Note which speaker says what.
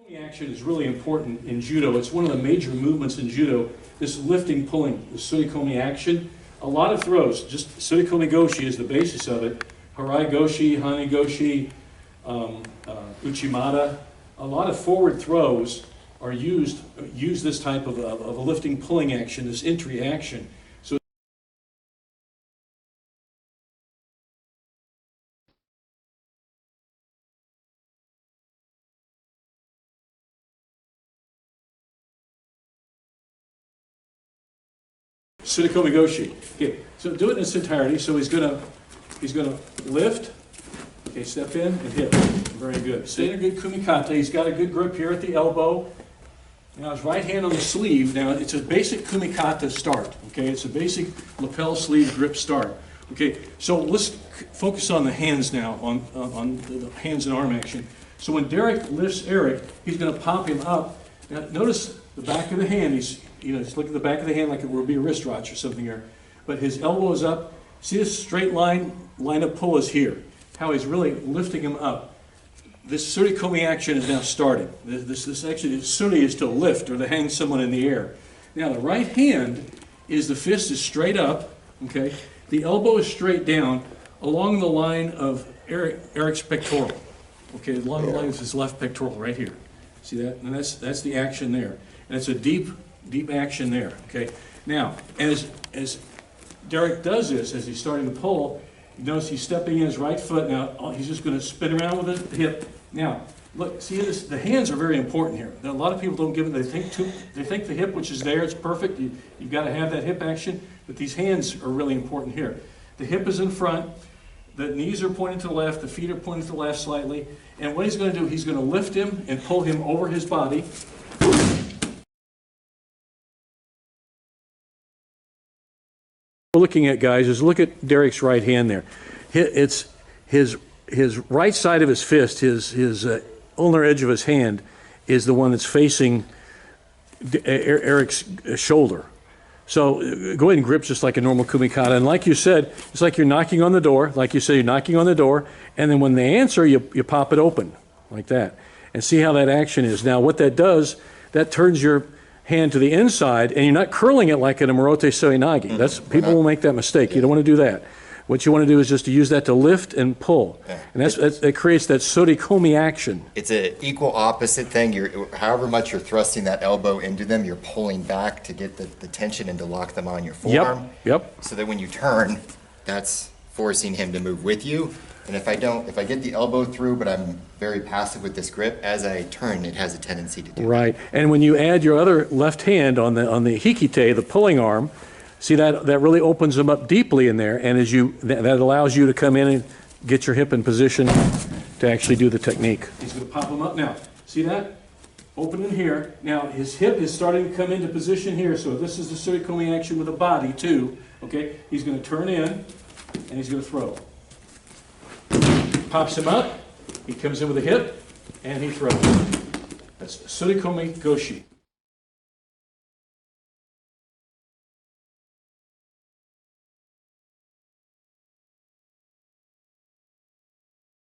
Speaker 1: The action is really important in Judo. It's one of the major movements in Judo, this lifting, pulling, the Tsurikomi action. A lot of throws, just Tsurikomi Goshi is the basis of it. Harai Goshi, Hani Goshi, Uchimata. A lot of forward throws are use this type of a lifting, pulling action, this entry action. So Tsurikomi Goshi. Okay, so do it in its entirety. So he's gonna lift. Okay, step in and hit. Very good. Stay in a good kumikata. He's got a good grip here at the elbow. Now his right hand on the sleeve. Now it's a basic kumikata start. Okay, it's a basic lapel sleeve grip start. Okay, so let's focus on the hands now, on the hands and arm action. So when Derek lifts Eric, he's going to pop him up. Now notice the back of the hand. He's look at the back of the hand like it would be a wrist watch or something here. But his elbow is up. See this straight line of pull is here. How he's really lifting him up. This Tsurikomi action is now starting. This actually, Tsuri is to lift or to hang someone in the air. Now the right hand is, the fist is straight up, okay? The elbow is straight down along the line of Eric's pectoral. Okay, along the line of his left pectoral right here. See that? And that's the action there. And it's a deep action there, okay? Now, as Derek does this, as he's starting to pull, you notice he's stepping in his right foot. Now he's just going to spin around with the hip. Now, look, see this? The hands are very important here. Now, a lot of people don't give it. They think the hip, which is there, it's perfect. You've got to have that hip action, but these hands are really important here. The hip is in front. The knees are pointing to the left. The feet are pointing to the left slightly. And what he's going to do, he's going to lift him and pull him over his body. We're looking at, guys, is look at Derek's right hand there. It's his right side of his fist, his ulnar edge of his hand is the one that's facing Eric's shoulder. So go ahead and grip just like a normal kumikata. And like you said, it's like you're knocking on the door. Like you said, you're knocking on the door. And then when they answer, you pop it open like that. And see how that action is. Now what that does, that turns your hand to the inside, and you're not curling it like in a Morote Soinagi. That's, people will make that mistake. You don't want to do that. What you want to do is just to use that to lift and pull. And that creates that Tsurikomi action.
Speaker 2: It's an equal opposite thing. However much you're thrusting that elbow into them, you're pulling back to get the tension and to lock them on your forearm.
Speaker 1: Yep.
Speaker 2: So that when you turn, that's forcing him to move with you. And if I get the elbow through, but I'm very passive with this grip, as I turn, it has a tendency to do
Speaker 1: right. And when you add your other left hand on the hikite, the pulling arm, see that really opens them up deeply in there, and that allows you to come in and get your hip in position to actually do the technique. He's going to pop them up now. See that? Open in here. Now his hip is starting to come into position here, so this is the Tsurikomi action with the body too. Okay? He's going to turn in, and he's going to throw. Pops him up, he comes in with a hip, and he throws. That's Tsurikomi Goshi.